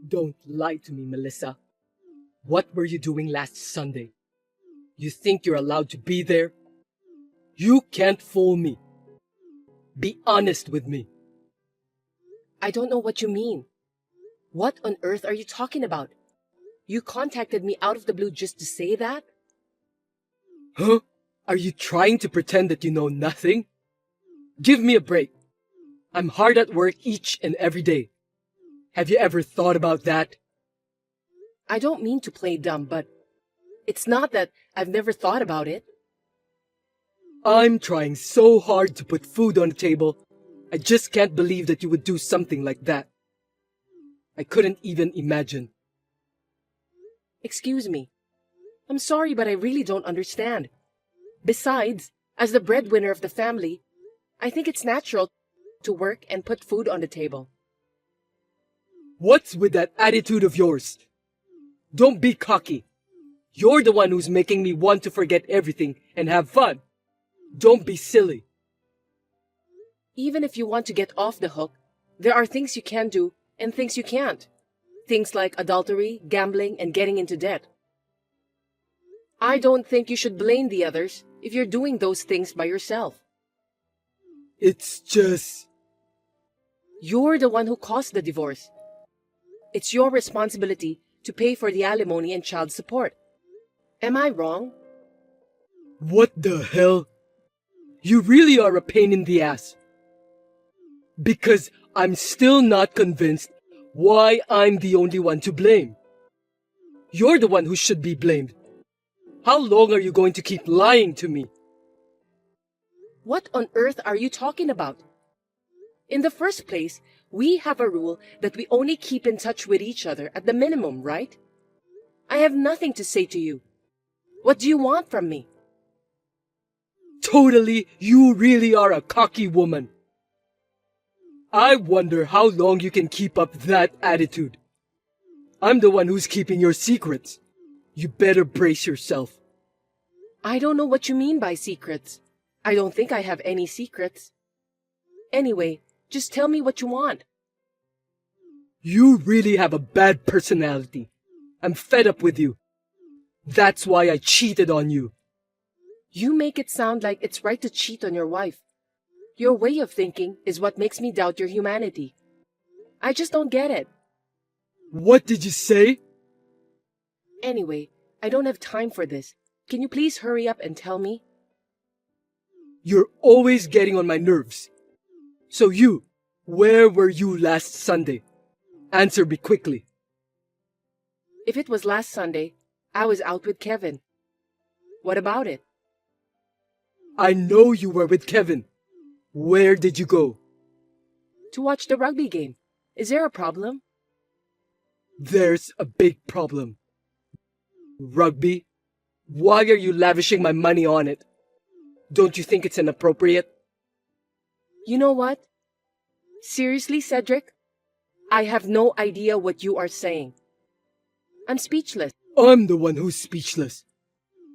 Don't lie to me, Melissa. What were you doing last Sunday? You think you're allowed to be there? You can't fool me. Be honest with me. I don't know what you mean. What on earth are you talking about? You contacted me out of the blue just to say that? Huh? Are you trying to pretend that you know nothing? Give me a break. I'm hard at work each and every day. Have you ever thought about that? I don't mean to play dumb, but it's not that I've never thought about it. I'm trying so hard to put food on the table. I just can't believe that you would do something like that. I couldn't even imagine. Excuse me. I'm sorry, but I really don't understand. Besides, as the breadwinner of the family, I think it's natural to work and put food on the table. What's with that attitude of yours? Don't be cocky. You're the one who's making me want to forget everything and have fun. Don't be silly. Even if you want to get off the hook, there are things you can do and things you can't. Things like adultery, gambling, and getting into debt. I don't think you should blame the others if you're doing those things by yourself. It's just... You're the one who caused the divorce. It's your responsibility to pay for the alimony and child support. Am I wrong? What the hell? You really are a pain in the ass. Because I'm still not convinced why I'm the only one to blame. You're the one who should be blamed. How long are you going to keep lying to me? What on earth are you talking about? In the first place, we have a rule that we only keep in touch with each other at the minimum, right? I have nothing to say to you. What do you want from me? Totally, you really are a cocky woman. I wonder how long you can keep up that attitude. I'm the one who's keeping your secrets. You better brace yourself. I don't know what you mean by secrets. I don't think I have any secrets. Anyway, just tell me what you want. You really have a bad personality. I'm fed up with you. That's why I cheated on you. You make it sound like it's right to cheat on your wife. Your way of thinking is what makes me doubt your humanity. I just don't get it. What did you say? Anyway, I don't have time for this. Can you please hurry up and tell me? You're always getting on my nerves. So where were you last Sunday? Answer me quickly. If it was last Sunday, I was out with Kevin. What about it? I know you were with Kevin. Where did you go? To watch the rugby game. Is there a problem? There's a big problem. Rugby? Why are you lavishing my money on it? Don't you think it's inappropriate? You know what? Seriously, Cedric? I have no idea what you are saying. I'm speechless. I'm the one who's speechless.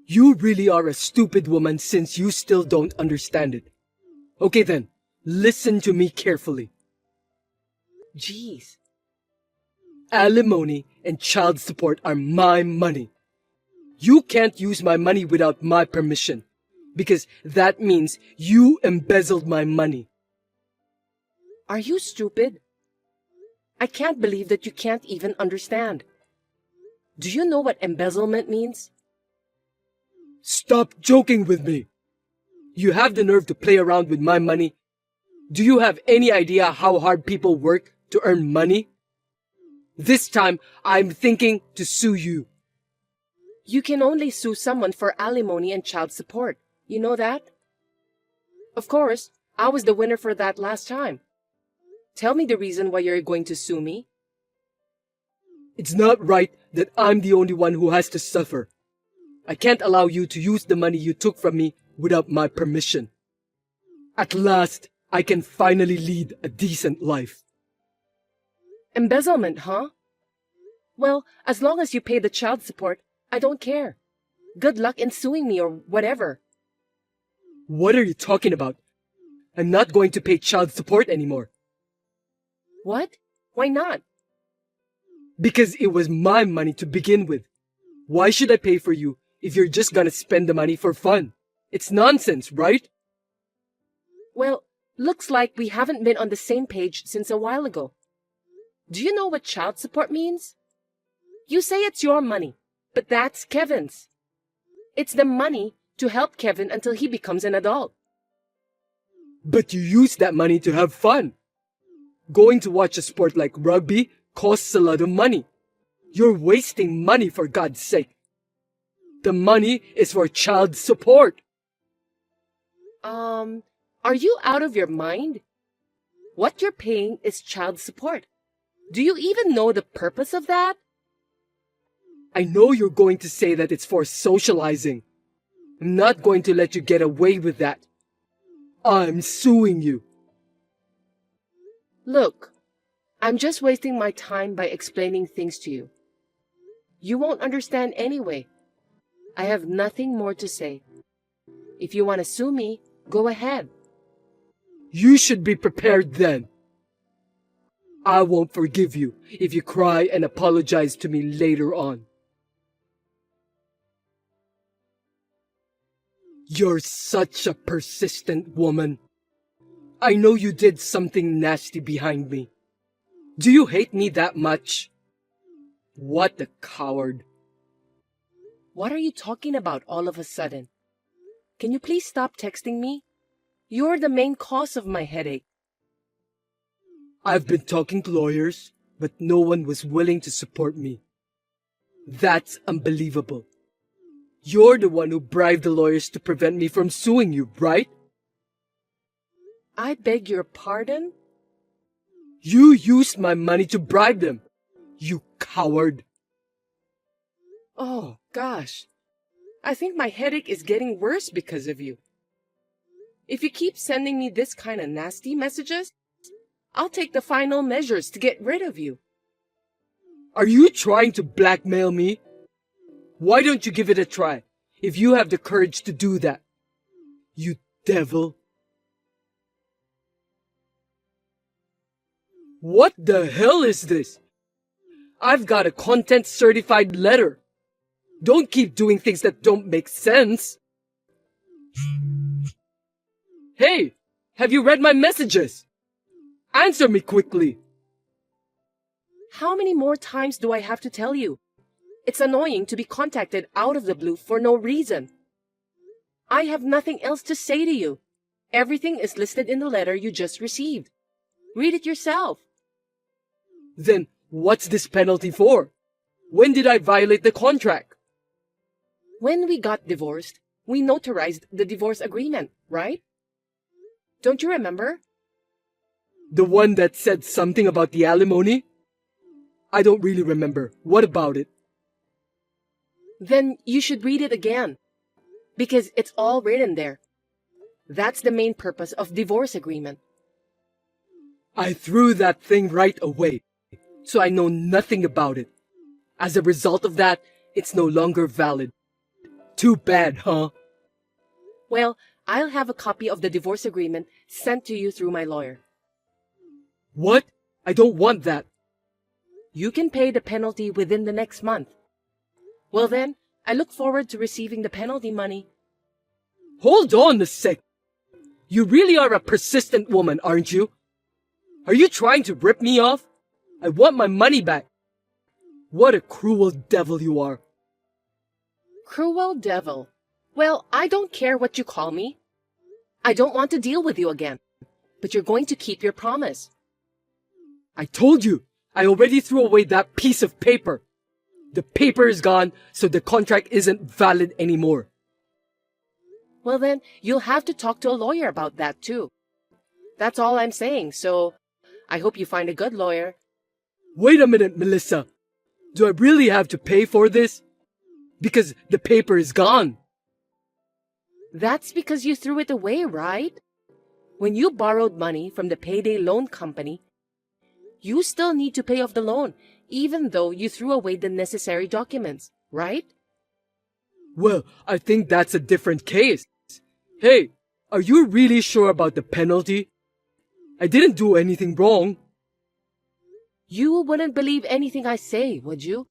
You really are a stupid woman since you still don't understand it. Okay then, listen to me carefully. Jeez. Alimony and child support are my money. You can't use my money without my permission, because that means you embezzled my money. Are you stupid? I can't believe that you can't even understand. Do you know what embezzlement means? Stop joking with me. You have the nerve to play around with my money. Do you have any idea how hard people work to earn money? This time, I'm thinking to sue you. You can only sue someone for alimony and child support. You know that? Of course, I was the winner for that last time. Tell me the reason why you're going to sue me. It's not right that I'm the only one who has to suffer. I can't allow you to use the money you took from me without my permission. At last, I can finally lead a decent life. Embezzlement, huh? Well, as long as you pay the child support, I don't care. Good luck in suing me or whatever. What are you talking about? I'm not going to pay child support anymore. What? Why not? Because it was my money to begin with. Why should I pay for you if you're just gonna spend the money for fun? It's nonsense, right? Well, looks like we haven't been on the same page since a while ago. Do you know what child support means? You say it's your money, but that's Kevin's. It's the money to help Kevin until he becomes an adult. But you use that money to have fun. Going to watch a sport like rugby costs a lot of money. You're wasting money, for God's sake. The money is for child support. Are you out of your mind? What you're paying is child support. Do you even know the purpose of that? I know you're going to say that it's for socializing. I'm not going to let you get away with that. I'm suing you. Look, I'm just wasting my time by explaining things to you. You won't understand anyway. I have nothing more to say. If you want to sue me, go ahead. You should be prepared then. I won't forgive you if you cry and apologize to me later on. You're such a persistent woman. I know you did something nasty behind me. Do you hate me that much? What a coward. What are you talking about all of a sudden? Can you please stop texting me? You're the main cause of my headache. I've been talking to lawyers, but no one was willing to support me. That's unbelievable. You're the one who bribed the lawyers to prevent me from suing you, right? I beg your pardon? You used my money to bribe them. You coward. Oh, gosh. I think my headache is getting worse because of you. If you keep sending me this kind of nasty messages, I'll take the final measures to get rid of you. Are you trying to blackmail me? Why don't you give it a try, if you have the courage to do that? You devil. What the hell is this? I've got a content certified letter. Don't keep doing things that don't make sense. Hey, have you read my messages? Answer me quickly. How many more times do I have to tell you? It's annoying to be contacted out of the blue for no reason. I have nothing else to say to you. Everything is listed in the letter you just received. Read it yourself. Then what's this penalty for? When did I violate the contract? When we got divorced, we notarized the divorce agreement, right? Don't you remember? The one that said something about the alimony? I don't really remember. What about it? Then you should read it again, because it's all written there. That's the main purpose of divorce agreement. I threw that thing right away, so I know nothing about it. As a result of that, it's no longer valid. Too bad, huh? Well, I'll have a copy of the divorce agreement sent to you through my lawyer. What? I don't want that. You can pay the penalty within the next month. Well then, I look forward to receiving the penalty money. Hold on a sec. You really are a persistent woman, aren't you? Are you trying to rip me off? I want my money back. What a cruel devil you are. Cruel devil. Well, I don't care what you call me. I don't want to deal with you again, but you're going to keep your promise. I told you, I already threw away that piece of paper. The paper is gone, so the contract isn't valid anymore. Well then, you'll have to talk to a lawyer about that too. That's all I'm saying, so I hope you find a good lawyer. Wait a minute, Melissa. Do I really have to pay for this? Because the paper is gone. That's because you threw it away, right? When you borrowed money from the payday loan company, you still need to pay off the loan, even though you threw away the necessary documents, right? Well, I think that's a different case. Hey, are you really sure about the penalty? I didn't do anything wrong. You wouldn't believe anything I say, would you?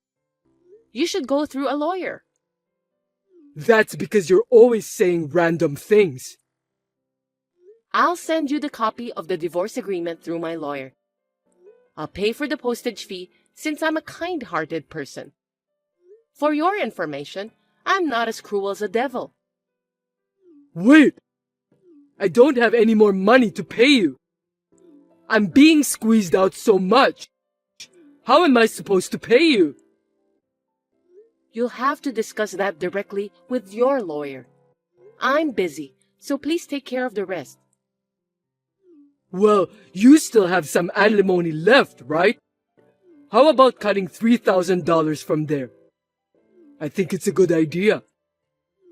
You should go through a lawyer. That's because you're always saying random things. I'll send you the copy of the divorce agreement through my lawyer. I'll pay for the postage fee since I'm a kind-hearted person. For your information, I'm not as cruel as a devil. Wait! I don't have any more money to pay you. I'm being squeezed out so much. How am I supposed to pay you? You'll have to discuss that directly with your lawyer. I'm busy, so please take care of the rest. Well, you still have some alimony left, right? How about cutting $3,000 from there? I think it's a good idea.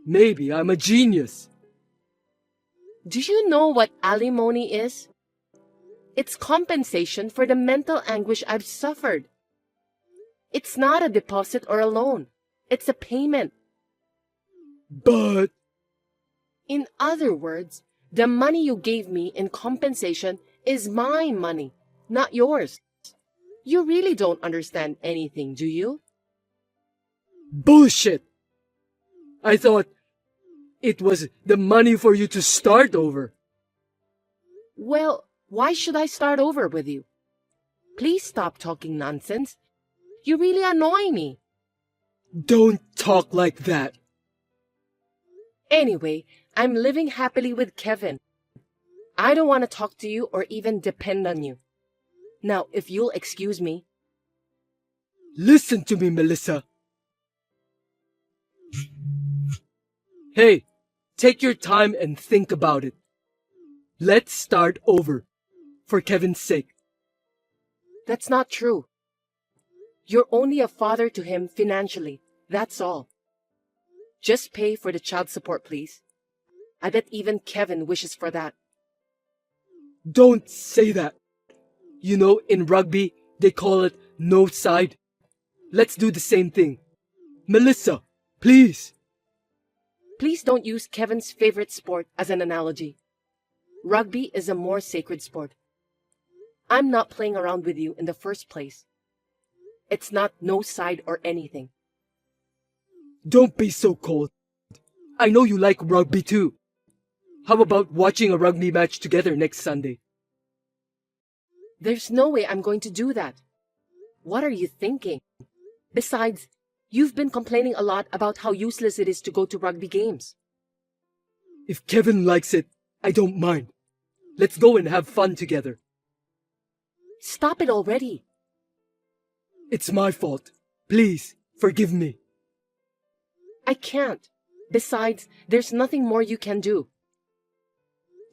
Maybe I'm a genius. Do you know what alimony is? It's compensation for the mental anguish I've suffered. It's not a deposit or a loan. It's a payment. But... In other words, the money you gave me in compensation is my money, not yours. You really don't understand anything, do you? Bullshit! I thought it was the money for you to start over. Well, why should I start over with you? Please stop talking nonsense. You really annoy me. Don't talk like that. Anyway, I'm living happily with Kevin. I don't want to talk to you or even depend on you. Now, if you'll excuse me. Listen to me, Melissa. Hey, take your time and think about it. Let's start over, for Kevin's sake. That's not true. You're only a father to him financially, that's all. Just pay for the child support, please. I bet even Kevin wishes for that. Don't say that. You know, in rugby, they call it no side. Let's do the same thing. Melissa, please. Please don't use Kevin's favorite sport as an analogy. Rugby is a more sacred sport. I'm not playing around with you in the first place. It's not no side or anything. Don't be so cold. I know you like rugby too. How about watching a rugby match together next Sunday? There's no way I'm going to do that. What are you thinking? Besides, you've been complaining a lot about how useless it is to go to rugby games. If Kevin likes it, I don't mind. Let's go and have fun together. Stop it already. It's my fault. Please, forgive me. I can't. Besides, there's nothing more you can do.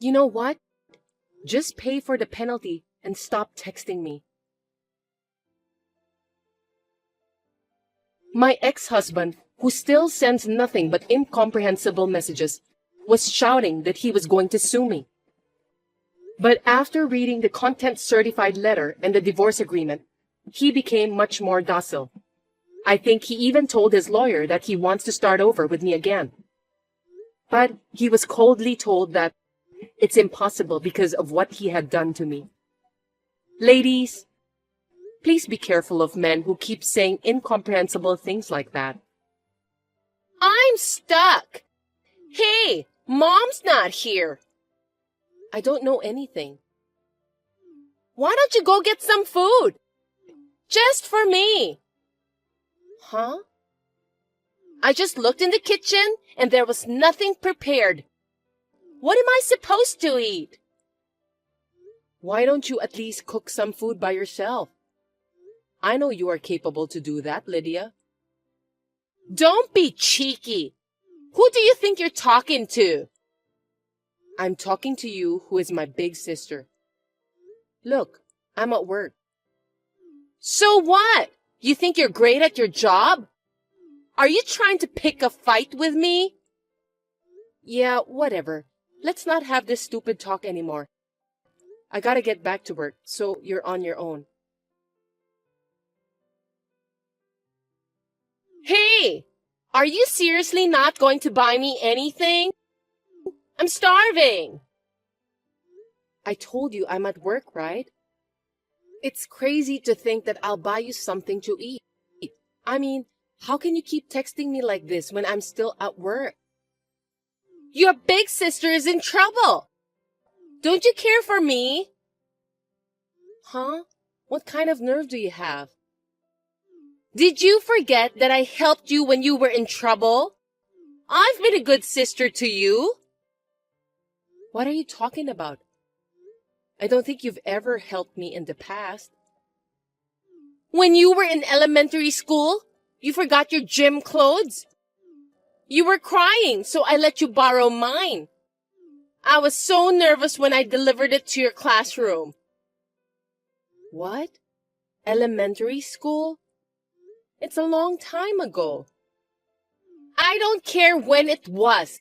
You know what? Just pay for the penalty and stop texting me. My ex-husband, who still sends nothing but incomprehensible messages, was shouting that he was going to sue me. But after reading the content-certified letter and the divorce agreement, he became much more docile. I think he even told his lawyer that he wants to start over with me again. But he was coldly told that it's impossible because of what he had done to me. Ladies, please be careful of men who keep saying incomprehensible things like that. I'm stuck. Hey, Mom's not here. I don't know anything. Why don't you go get some food? Just for me. Huh? I just looked in the kitchen and there was nothing prepared. What am I supposed to eat? Why don't you at least cook some food by yourself? I know you are capable to do that, Lydia. Don't be cheeky. Who do you think you're talking to? I'm talking to you, who is my big sister. Look, I'm at work. So what? You think you're great at your job? Are you trying to pick a fight with me? Yeah, whatever. Let's not have this stupid talk anymore. I gotta get back to work, so you're on your own. Hey! Are you seriously not going to buy me anything? I'm starving! I told you I'm at work, right? It's crazy to think that I'll buy you something to eat. I mean, how can you keep texting me like this when I'm still at work? Your big sister is in trouble. Don't you care for me? Huh? What kind of nerve do you have? Did you forget that I helped you when you were in trouble? I've been a good sister to you. What are you talking about? I don't think you've ever helped me in the past. When you were in elementary school, you forgot your gym clothes. You were crying, so I let you borrow mine. I was so nervous when I delivered it to your classroom. What? Elementary school? It's a long time ago. I don't care when it was.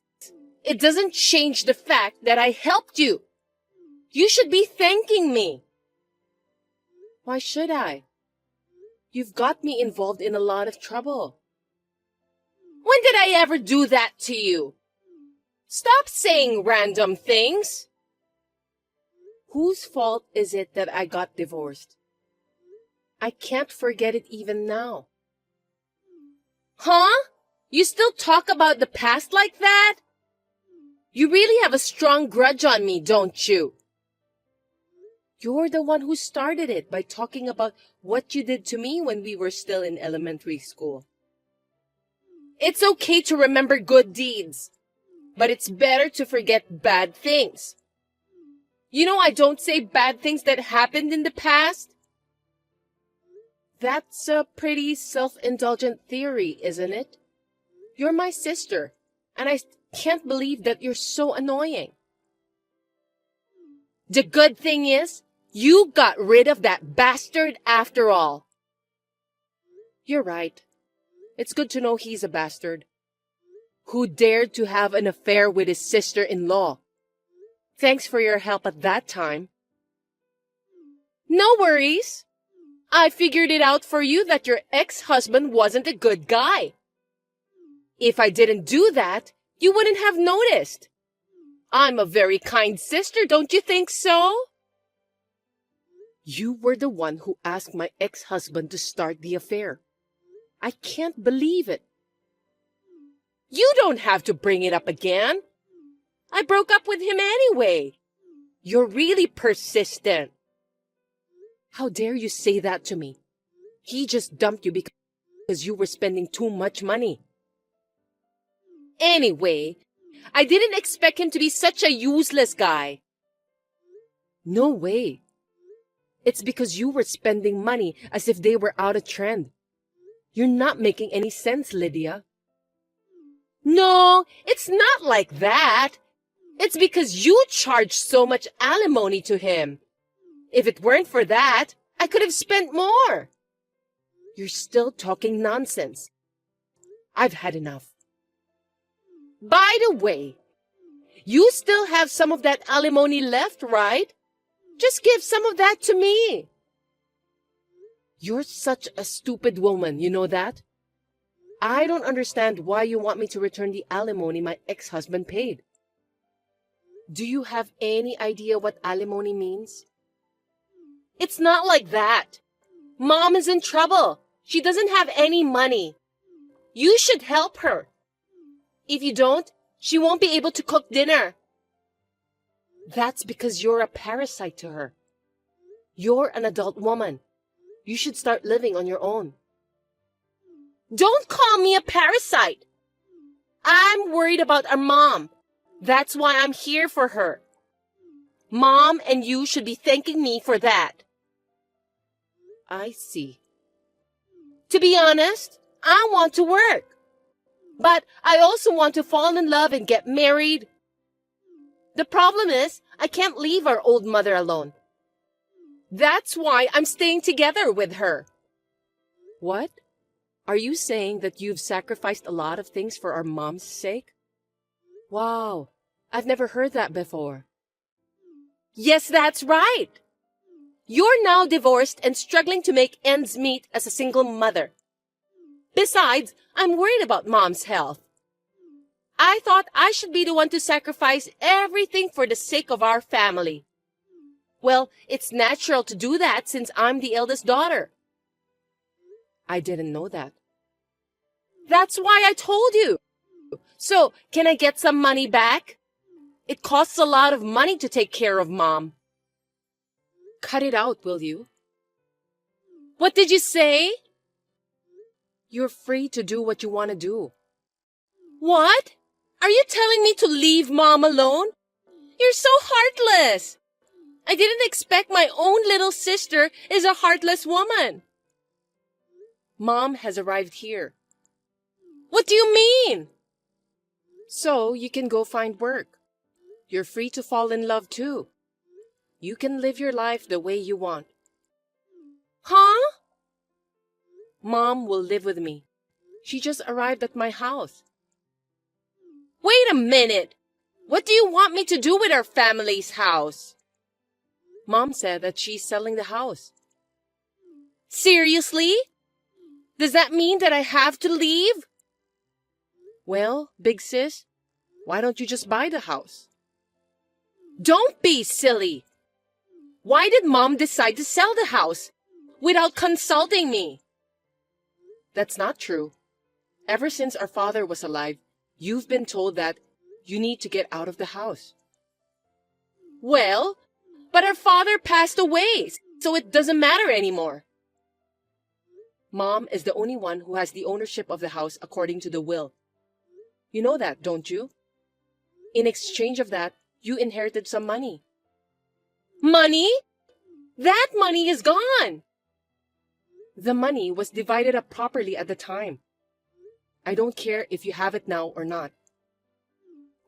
It doesn't change the fact that I helped you. You should be thanking me. Why should I? You've got me involved in a lot of trouble. When did I ever do that to you? Stop saying random things. Whose fault is it that I got divorced? I can't forget it even now. Huh? You still talk about the past like that? You really have a strong grudge on me, don't you? You're the one who started it by talking about what you did to me when we were still in elementary school. It's okay to remember good deeds, but it's better to forget bad things. You know, I don't say bad things that happened in the past. That's a pretty self-indulgent theory, isn't it? You're my sister, and I can't believe that you're so annoying. The good thing is, you got rid of that bastard after all. You're right. It's good to know he's a bastard. Who dared to have an affair with his sister-in-law. Thanks for your help at that time. No worries. I figured it out for you that your ex-husband wasn't a good guy. If I didn't do that, you wouldn't have noticed. I'm a very kind sister, don't you think so? You were the one who asked my ex-husband to start the affair. I can't believe it. You don't have to bring it up again. I broke up with him anyway. You're really persistent. How dare you say that to me? He just dumped you because you were spending too much money. Anyway, I didn't expect him to be such a useless guy. No way. It's because you were spending money as if they were out of trend. You're not making any sense, Lydia. No, it's not like that. It's because you charged so much alimony to him. If it weren't for that, I could have spent more. You're still talking nonsense. I've had enough. By the way, you still have some of that alimony left, right? Just give some of that to me. You're such a stupid woman, you know that? I don't understand why you want me to return the alimony my ex-husband paid. Do you have any idea what alimony means? It's not like that. Mom is in trouble. She doesn't have any money. You should help her. If you don't, she won't be able to cook dinner. That's because you're a parasite to her. You're an adult woman. You should start living on your own. Don't call me a parasite. I'm worried about our mom. That's why I'm here for her. Mom and you should be thanking me for that. I see. To be honest, I want to work. But I also want to fall in love and get married. The problem is, I can't leave our old mother alone. That's why I'm staying together with her. What? Are you saying that you've sacrificed a lot of things for our mom's sake? Wow, I've never heard that before. Yes, that's right. You're now divorced and struggling to make ends meet as a single mother. Besides, I'm worried about Mom's health. I thought I should be the one to sacrifice everything for the sake of our family. Well, it's natural to do that since I'm the eldest daughter. I didn't know that. That's why I told you. So, can I get some money back? It costs a lot of money to take care of Mom. Cut it out, will you? What did you say? You're free to do what you want to do. What? Are you telling me to leave Mom alone? You're so heartless. I didn't expect my own little sister is a heartless woman. Mom has arrived here. What do you mean? So you can go find work. You're free to fall in love too. You can live your life the way you want. Huh? Mom will live with me. She just arrived at my house. Wait a minute. What do you want me to do with our family's house? Mom said that she's selling the house. Seriously? Does that mean that I have to leave? Well, big sis, why don't you just buy the house? Don't be silly. Why did Mom decide to sell the house without consulting me? That's not true. Ever since our father was alive, you've been told that you need to get out of the house. Well, but our father passed away, so it doesn't matter anymore. Mom is the only one who has the ownership of the house according to the will. You know that, don't you? In exchange of that, you inherited some money. Money? That money is gone. The money was divided up properly at the time. I don't care if you have it now or not.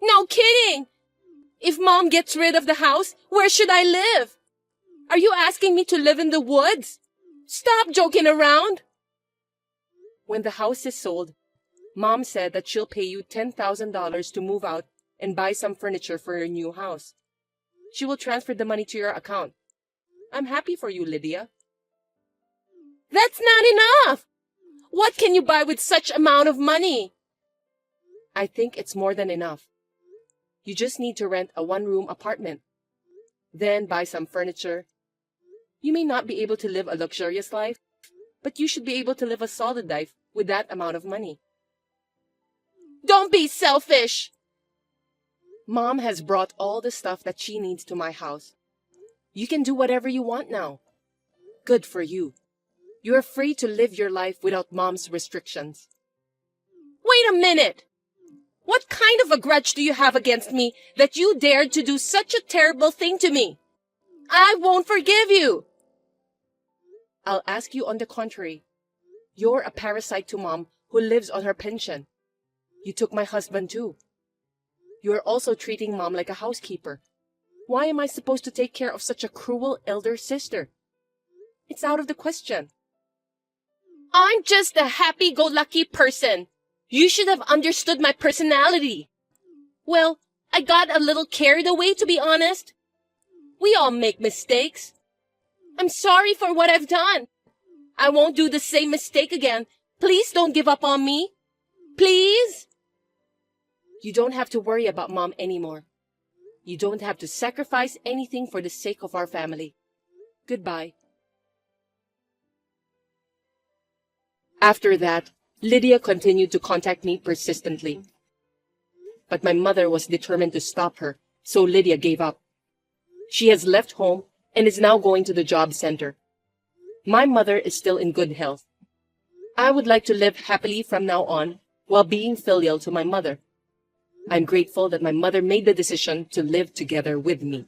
No kidding! If Mom gets rid of the house, where should I live? Are you asking me to live in the woods? Stop joking around! When the house is sold, Mom said that she'll pay you $10,000 to move out and buy some furniture for your new house. She will transfer the money to your account. I'm happy for you, Lydia. That's not enough! What can you buy with such amount of money? I think it's more than enough. You just need to rent a one-room apartment. Then buy some furniture. You may not be able to live a luxurious life, but you should be able to live a solid life with that amount of money. Don't be selfish! Mom has brought all the stuff that she needs to my house. You can do whatever you want now. Good for you. You're free to live your life without Mom's restrictions. Wait a minute! What kind of a grudge do you have against me that you dared to do such a terrible thing to me? I won't forgive you! I'll ask you on the contrary. You're a parasite to Mom who lives on her pension. You took my husband too. You're also treating Mom like a housekeeper. Why am I supposed to take care of such a cruel elder sister? It's out of the question. I'm just a happy-go-lucky person. You should have understood my personality. Well, I got a little carried away, to be honest. We all make mistakes. I'm sorry for what I've done. I won't do the same mistake again. Please don't give up on me. Please? You don't have to worry about Mom anymore. You don't have to sacrifice anything for the sake of our family. Goodbye. After that, Lydia continued to contact me persistently. But my mother was determined to stop her, so Lydia gave up. She has left home and is now going to the job center. My mother is still in good health. I would like to live happily from now on while being filial to my mother. I'm grateful that my mother made the decision to live together with me.